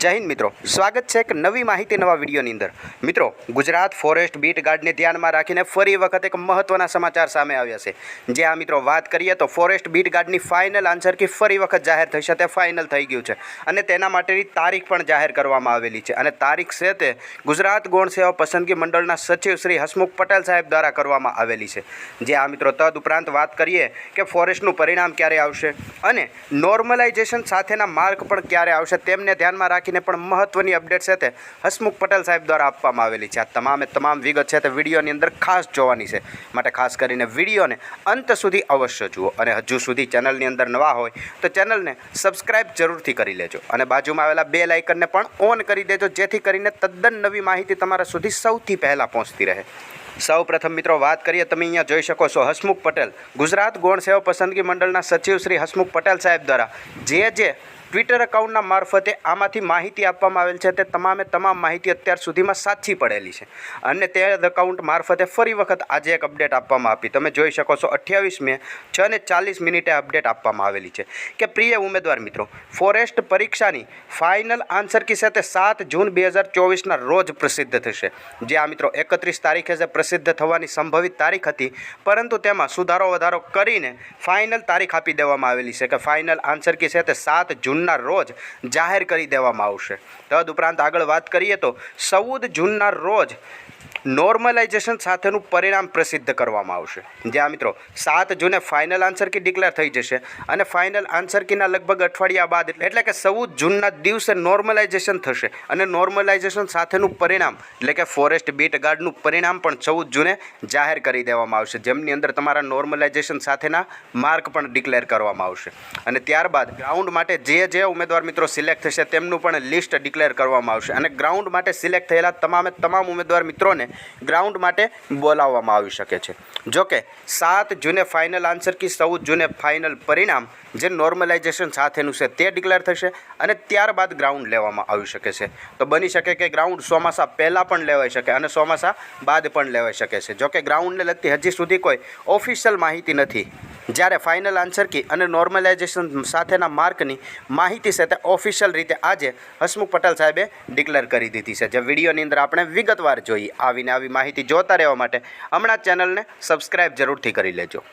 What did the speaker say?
જય હિન્દ મિત્રો, સ્વાગત છે એક નવી માહિતી નવા વિડીયોની અંદર। મિત્રો, ગુજરાત ફોરેસ્ટ બીટ ગાર્ડને ધ્યાનમાં રાખીને ફરી વખત એક મહત્વના સમાચાર સામે આવ્યા છે। જે આ મિત્રો વાત કરીએ તો ફોરેસ્ટ બીટ ગાર્ડની ફાઇનલ આન્સર કી ફરી વખત જાહેર થઈ છે, તે ફાઇનલ થઈ ગયું છે અને તેના માટેની તારીખ પણ જાહેર કરવામાં આવેલી છે અને તારીખ છે તે ગુજરાત ગૌણ સેવા પસંદગી મંડળના સચિવ શ્રી હસમુખ પટેલ સાહેબ દ્વારા કરવામાં આવેલી છે। જે આ મિત્રો તદ ઉપરાંત વાત કરીએ કે ફોરેસ્ટનું પરિણામ ક્યારે આવશે અને નોર્મલાઇઝેશન સાથેના માર્ક પણ ક્યારે આવશે તેમને ધ્યાનમાં રાખીને પણ મહત્વની અપડેટ છે તે હસમુખ પટેલ સાહેબ દ્વારા આપવામાં આવેલી છે। આ તમામ વિગત છે તે વિડીયોની અંદર ખાસ જોવાની છે, માટે ખાસ કરીને વિડીયોને અંત સુધી અવશ્ય જુઓ અને હજુ સુધી ચેનલની અંદર નવા હોય તો ચેનલને સબસ્ક્રાઇબ જરૂરથી કરી લેજો અને બાજુમાં આવેલા બેલ આઇકનને પણ ઓન કરી દેજો, જેથી કરીને તદ્દન નવી માહિતી તમારા સુધી સૌથી પહેલાં પહોંચતી રહે। સૌ પ્રથમ મિત્રો વાત કરીએ, તમે અહીંયા જોઈ શકો છો હસમુખ પટેલ, ગુજરાત ગૌણ સેવા પસંદગી મંડળના સચિવ શ્રી હસમુખ પટેલ સાહેબ દ્વારા જે ટ્વિટર એકાઉન્ટના મારફતે આમાંથી માહિતી આપવામાં આવેલ છે તે તમામ માહિતી અત્યાર સુધીમાં સાચી પડેલી છે અને તે એકાઉન્ટ મારફતે ફરી વખત આજે એક અપડેટ આપવામાં આપી। તમે જોઈ શકો છો 28 મે 6:40 અપડેટ આપવામાં આવેલી છે કે પ્રિય ઉમેદવાર મિત્રો, ફોરેસ્ટ પરીક્ષાની ફાઇનલ આન્સર કી સાથે 7 જૂન 2024ના રોજ પ્રસિદ્ધ થશે। જે આ મિત્રો 31 તારીખે જે પ્રસિદ્ધ થવાની સંભવિત તારીખ હતી, પરંતુ તેમાં સુધારો વધારો કરીને ફાઇનલ તારીખ આપી દેવામાં આવેલી છે કે ફાઇનલ આન્સર કી સાથે 7 જૂનના રોજ જાહેર કરી દેવામાં આવશે। તદ ઉપરાંત આગળ વાત કરીએ તો 14 જૂનના રોજ નોર્મલાઇઝેશન સાથેનું પરિણામ પ્રસિદ્ધ કરવામાં આવશે। જ્યાં મિત્રો 7 જૂને ફાઇનલ આન્સર કી ડિક્લેર થઈ જશે અને ફાઇનલ આન્સર કીના લગભગ અઠવાડિયા બાદ એટલે કે 14 જૂનના દિવસે નોર્મલાઇઝેશન થશે અને નોર્મલાઇઝેશન સાથેનું પરિણામ એટલે કે ફોરેસ્ટ બીટ ગાર્ડનું પરિણામ પણ 14 જૂને જાહેર કરી દેવામાં આવશે, જેમની અંદર તમારા નોર્મલાઇઝેશન સાથેના માર્ક પણ ડિક્લેર કરવામાં આવશે અને ત્યારબાદ ગ્રાઉન્ડ માટે જે ઉમેદવાર મિત્રો સિલેક્ટ થશે તેમનું પણ લિસ્ટ ડિક્લેર કરવામાં આવશે અને ગ્રાઉન્ડ માટે સિલેક્ટ થયેલા તમામ ઉમેદવાર મિત્રોને ગ્રાઉન્ડ માટે બોલાવવામાં આવી શકે છે। જોકે 7 જૂને ફાઇનલ આન્સર કી 14 જૂને ફાઇનલ પરિણામ જે નોર્મલાઇઝેશન સાથેનું છે તે ડિક્લેર થશે અને ત્યારબાદ ગ્રાઉન્ડ લેવામાં આવી શકે છે। તો બની શકે કે ગ્રાઉન્ડ ચોમાસા પહેલાં પણ લેવાઈ શકે અને ચોમાસા બાદ પણ લેવાઈ શકે છે। જોકે ગ્રાઉન્ડને લગતી હજી સુધી કોઈ ઓફિશિયલ માહિતી નથી, જ્યારે ફાઇનલ આન્સર કી અને નોર્મલાઇઝેશન સાથેના માર્કની માહિતી છે તે ઓફિશિયલ રીતે આજે હસમુખ પટેલ સાહેબે ડિક્લેર કરી દીધી છે। જે વિડીયોની અંદર આપણે વિગતવાર જોઈએ, આવી માહિતી જોતા રહેવા માટે હમણાં ચેનલને સબસ્ક્રાઇબ જરૂરથી કરી લેજો।